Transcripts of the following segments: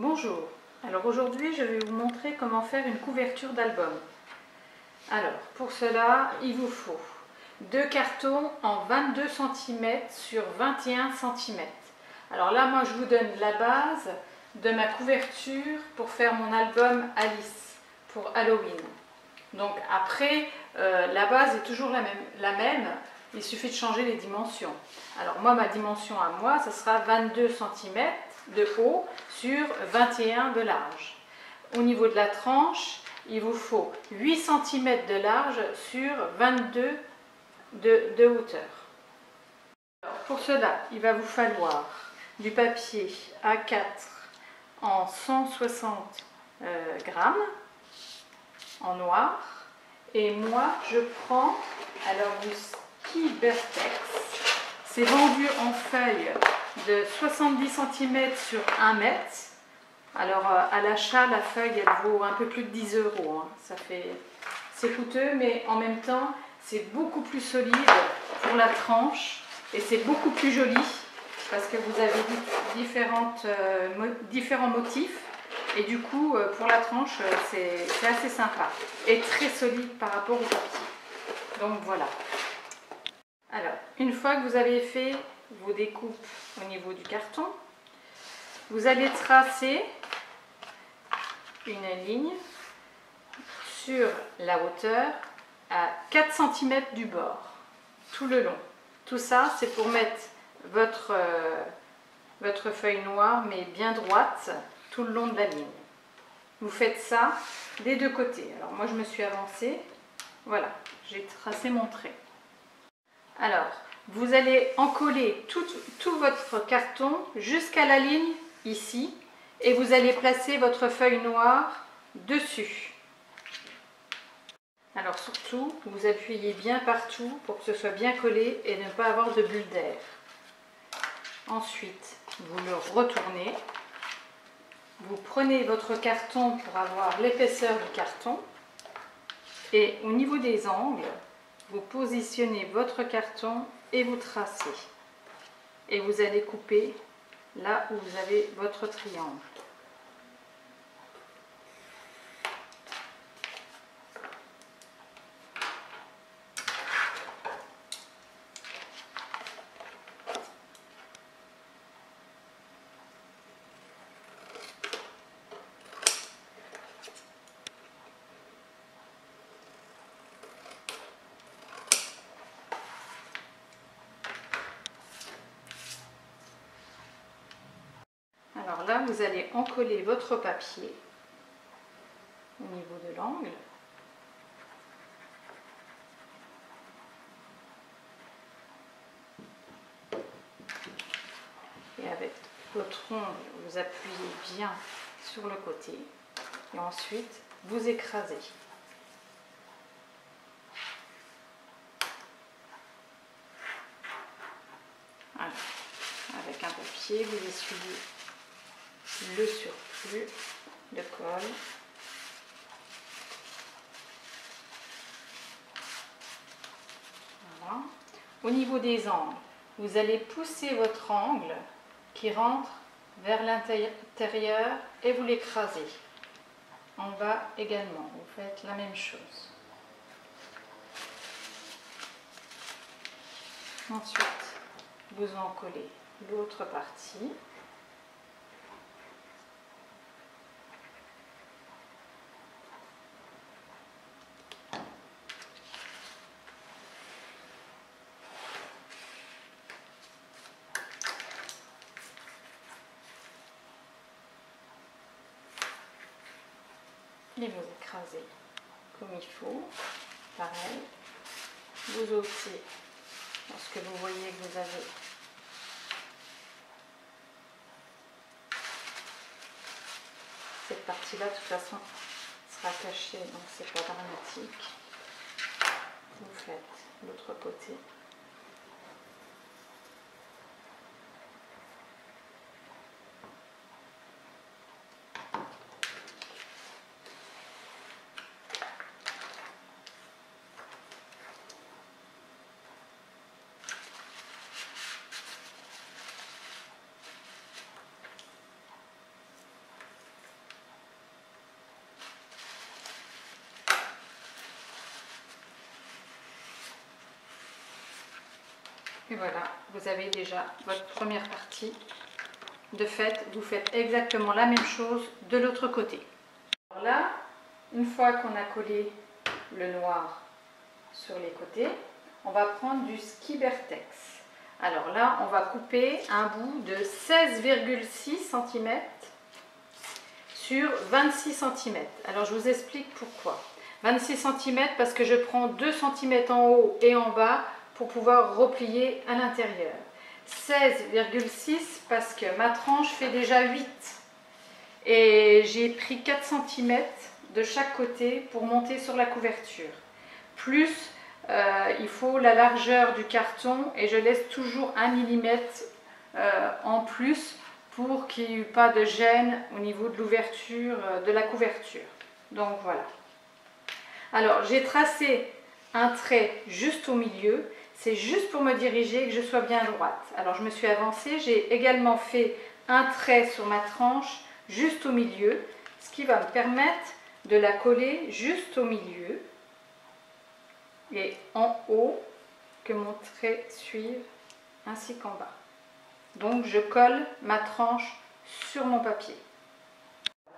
Bonjour, alors aujourd'hui je vais vous montrer comment faire une couverture d'album. Alors pour cela il vous faut deux cartons en 22 cm sur 21 cm. Alors là moi je vous donne la base de ma couverture pour faire mon album Alice pour Halloween. Donc après la base est toujours la même, il suffit de changer les dimensions. Alors moi ma dimension à moi ce sera 22 cm de haut sur 21 de large. Au niveau de la tranche, il vous faut 8 cm de large sur 22 de hauteur. Alors pour cela, il va vous falloir du papier A4 en 160 grammes en noir. Et moi, je prends alors du Ski Bertex. C'est vendu en feuilles de 70 cm sur 1 mètre. Alors à l'achat, la feuille elle vaut un peu plus de 10 €. C'est coûteux, mais en même temps c'est beaucoup plus solide pour la tranche et c'est beaucoup plus joli parce que vous avez différents motifs et du coup pour la tranche c'est assez sympa et très solide par rapport au papier. Donc voilà. Alors une fois que vous avez fait vos découpes au niveau du carton, vous allez tracer une ligne sur la hauteur à 4 cm du bord, tout le long. Tout ça, c'est pour mettre votre feuille noire, mais bien droite, tout le long de la ligne. Vous faites ça des deux côtés. Alors moi, je me suis avancée. Voilà, j'ai tracé mon trait. Alors, vous allez encoller tout votre carton jusqu'à la ligne ici et vous allez placer votre feuille noire dessus. Alors surtout, vous appuyez bien partout pour que ce soit bien collé et ne pas avoir de bulles d'air. Ensuite, vous le retournez. Vous prenez votre carton pour avoir l'épaisseur du carton et au niveau des angles, vous positionnez votre carton et vous tracez. Et vous allez couper là où vous avez votre triangle. Alors là, vous allez encoller votre papier au niveau de l'angle. Et avec votre ongle, vous appuyez bien sur le côté. Et ensuite, vous écrasez. Alors, avec un papier, vous essuyez le surplus de colle. Voilà. Au niveau des angles, vous allez pousser votre angle qui rentre vers l'intérieur et vous l'écrasez. En bas également, vous faites la même chose. Ensuite, vous en collez l'autre partie. Et vous écrasez comme il faut. Pareil, vous ôtez lorsque vous voyez que vous avez cette partie-là, de toute façon, sera cachée, donc c'est pas dramatique. Vous faites l'autre côté. Et voilà, vous avez déjà votre première partie. De fait, vous faites exactement la même chose de l'autre côté. Alors là, une fois qu'on a collé le noir sur les côtés, on va prendre du Skibertex. Alors là, on va couper un bout de 16,6 cm sur 26 cm. Alors je vous explique pourquoi. 26 cm parce que je prends 2 cm en haut et en bas pour pouvoir replier à l'intérieur. 16,6 parce que ma tranche fait déjà 8 et j'ai pris 4 cm de chaque côté pour monter sur la couverture. Plus il faut la largeur du carton et je laisse toujours 1 mm en plus pour qu'il n'y ait pas de gêne au niveau de l'ouverture de la couverture. Donc voilà. Alors j'ai tracé un trait juste au milieu, c'est juste pour me diriger et que je sois bien droite. Alors je me suis avancée, j'ai également fait un trait sur ma tranche juste au milieu, ce qui va me permettre de la coller juste au milieu et en haut, que mon trait suive ainsi qu'en bas. Donc je colle ma tranche sur mon papier.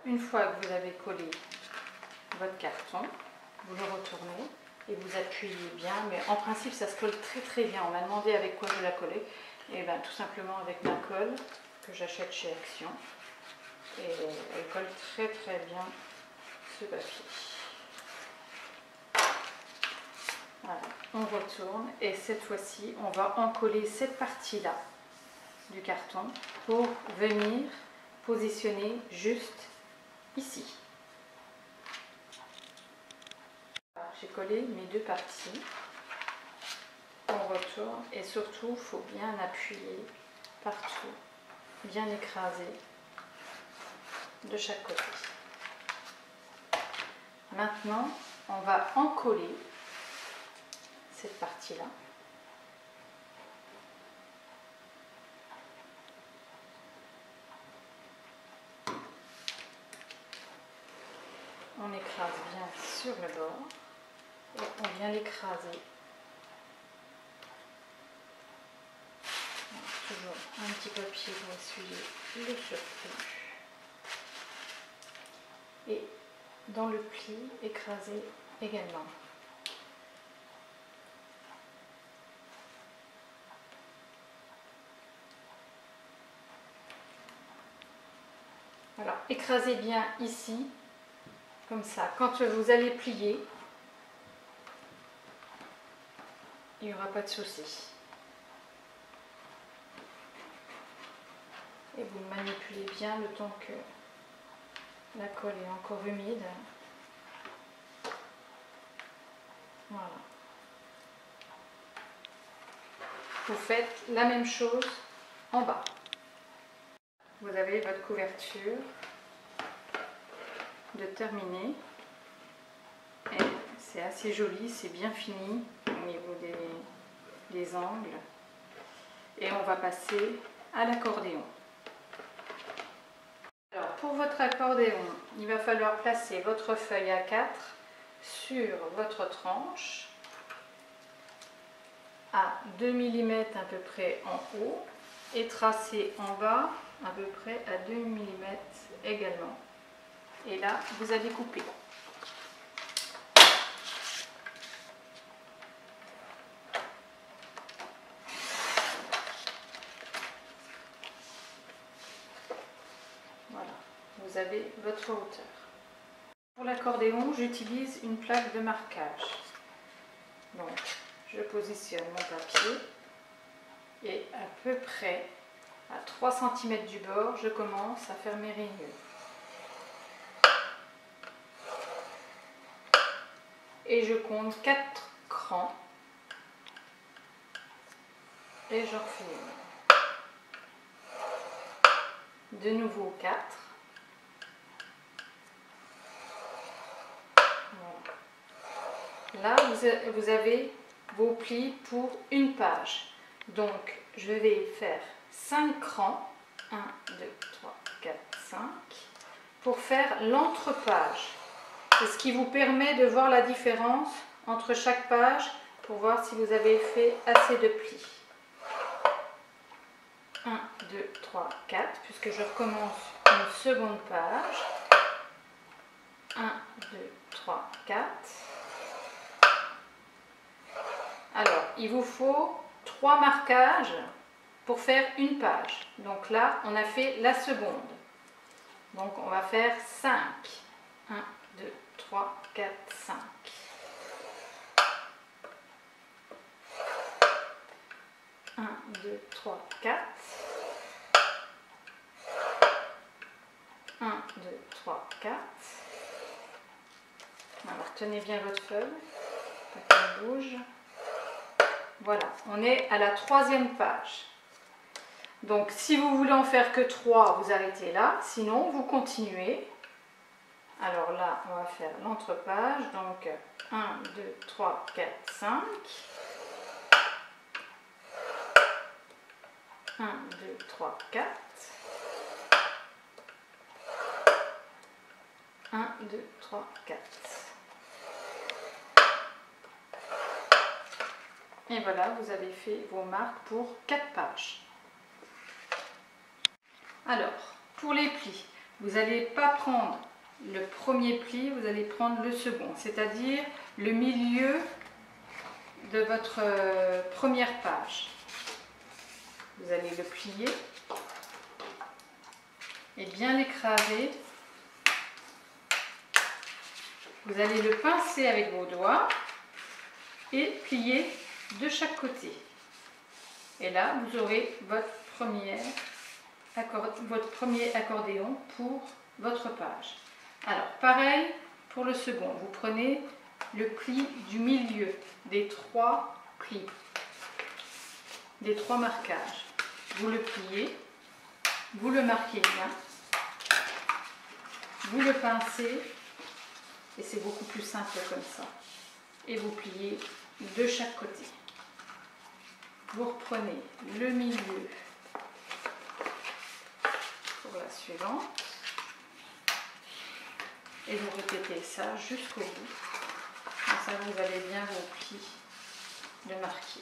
Une fois que vous avez collé votre carton, vous le retournez et vous appuyez bien, mais en principe ça se colle très très bien. On m'a demandé avec quoi je la collais, et bien tout simplement avec ma colle que j'achète chez Action, et elle colle très très bien ce papier. Voilà, on retourne et cette fois-ci on va encoller cette partie-là du carton pour venir positionner juste ici. J'ai collé mes deux parties, on retourne et surtout il faut bien appuyer partout, bien écraser de chaque côté. Maintenant on va encoller cette partie-là. On écrase bien sur le bord et on vient l'écraser. Toujours un petit papier pour essuyer le surplus. Et dans le pli, écraser également. Alors, écrasez bien ici, comme ça. Quand vous allez plier, il n'y aura pas de souci. Et vous manipulez bien le temps que la colle est encore humide. Voilà. Vous faites la même chose en bas. Vous avez votre couverture de terminer. Et c'est assez joli, c'est bien fini au niveau des angles. Et on va passer à l'accordéon. Alors pour votre accordéon, il va falloir placer votre feuille A4 sur votre tranche à 2 mm à peu près en haut et tracer en bas à peu près à 2 mm également. Et là, vous allez couper. Voilà, vous avez votre hauteur. Pour l'accordéon, j'utilise une plaque de marquage. Donc, je positionne mon papier et à peu près à 3 cm du bord, je commence à faire mes rainures. Et je compte 4 crans et je refais une. De nouveau 4. Voilà. Là, vous avez vos plis pour une page. Donc, je vais faire 5 crans. 1, 2, 3, 4, 5. Pour faire l'entrepage. C'est ce qui vous permet de voir la différence entre chaque page pour voir si vous avez fait assez de plis. 1, 2, 3, 4, puisque je recommence une seconde page. 1, 2, 3, 4. Alors, il vous faut 3 marquages pour faire une page. Donc là, on a fait la seconde. Donc, on va faire 5. 1, 2, 3, 4, 5. 1, 2, 3, 4. 1, 2, 3, 4. Alors, tenez bien votre feuille, pas qu'elle bouge. Voilà, on est à la 3e page. Donc, si vous voulez en faire que 3, vous arrêtez là. Sinon, vous continuez. Alors là, on va faire l'entrepage. Donc, 1, 2, 3, 4, 5. 1, 2, 3, 4. 1, 2, 3, 4. Et voilà, vous avez fait vos marques pour 4 pages. Alors, pour les plis, vous n'allez pas prendre le premier pli, vous allez prendre le second, c'est-à-dire le milieu de votre première page. Vous allez le plier et bien l'écraser. Vous allez le pincer avec vos doigts et plier de chaque côté. Et là, vous aurez votre premier accordéon pour votre page. Alors, pareil pour le second. Vous prenez le pli du milieu des 3 plis, des 3 marquages. Vous le pliez, vous le marquez bien, vous le pincez, et c'est beaucoup plus simple comme ça. Et vous pliez de chaque côté. Vous reprenez le milieu pour la suivante et vous répétez ça jusqu'au bout. Comme ça, vous avez bien vos plis de marquer.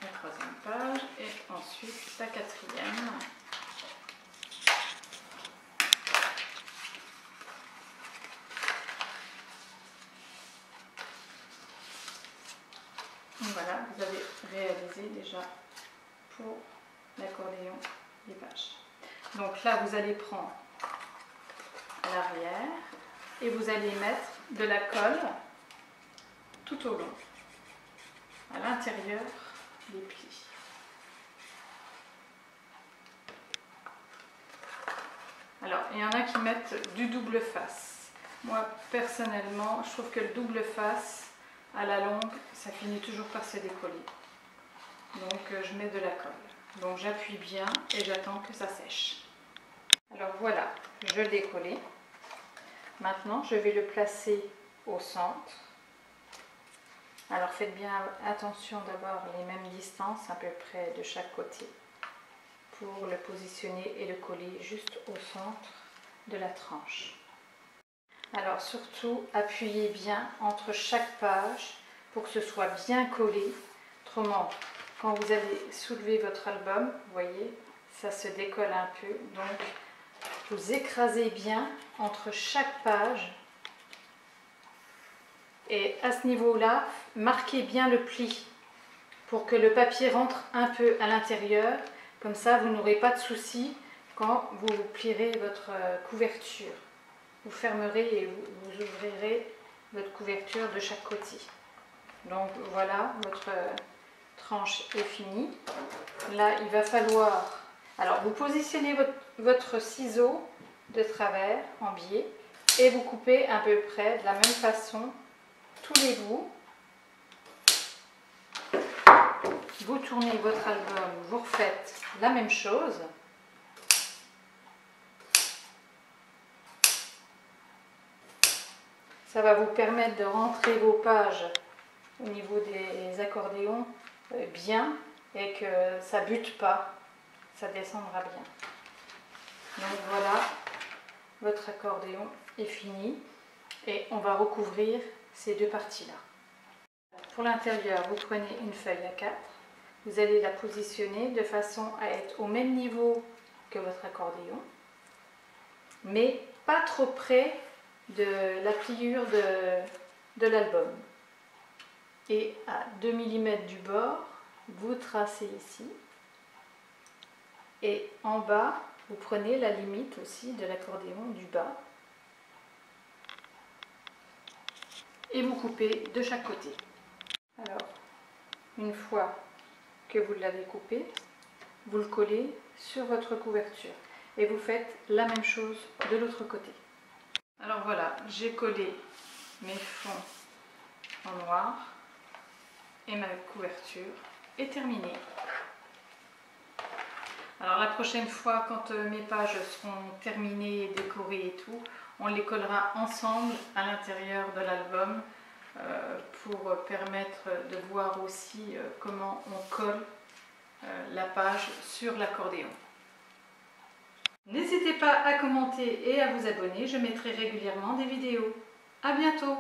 La 3e page et ensuite la 4e. Voilà, vous avez réalisé déjà pour l'accordéon des pages. Donc là, vous allez prendre à l'arrière et vous allez mettre de la colle tout au long, à l'intérieur des plis. Alors, il y en a qui mettent du double face. Moi, personnellement, je trouve que le double face, à la longue, ça finit toujours par se décoller. Donc je mets de la colle. Donc j'appuie bien et j'attends que ça sèche. Alors voilà, je l'ai collé. Maintenant je vais le placer au centre. Alors faites bien attention d'avoir les mêmes distances à peu près de chaque côté pour le positionner et le coller juste au centre de la tranche. Alors surtout, appuyez bien entre chaque page pour que ce soit bien collé. Autrement, quand vous allez soulever votre album, vous voyez, ça se décolle un peu. Donc, vous écrasez bien entre chaque page. Et à ce niveau-là, marquez bien le pli pour que le papier rentre un peu à l'intérieur. Comme ça, vous n'aurez pas de soucis quand vous plierez votre couverture. Vous fermerez et vous ouvrirez votre couverture de chaque côté. Donc voilà, votre tranche est finie. Là, il va falloir... Alors, vous positionnez votre ciseau de travers en biais et vous coupez à peu près de la même façon tous les bouts. Vous tournez votre album, vous refaites la même chose. Ça va vous permettre de rentrer vos pages au niveau des accordéons bien et que ça ne bute pas, ça descendra bien. Donc voilà, votre accordéon est fini et on va recouvrir ces deux parties-là. Pour l'intérieur, vous prenez une feuille A4, vous allez la positionner de façon à être au même niveau que votre accordéon, mais pas trop près de la pliure de l'album. Et à 2 mm du bord, vous tracez ici. Et en bas, vous prenez la limite aussi de l'accordéon du bas. Et vous coupez de chaque côté. Alors, une fois que vous l'avez coupé, vous le collez sur votre couverture. Et vous faites la même chose de l'autre côté. Alors voilà, j'ai collé mes fonds en noir et ma couverture est terminée. Alors la prochaine fois, quand mes pages seront terminées, décorées et tout, on les collera ensemble à l'intérieur de l'album pour permettre de voir aussi comment on colle la page sur l'accordéon. N'hésitez pas à commenter et à vous abonner, je mettrai régulièrement des vidéos. À bientôt!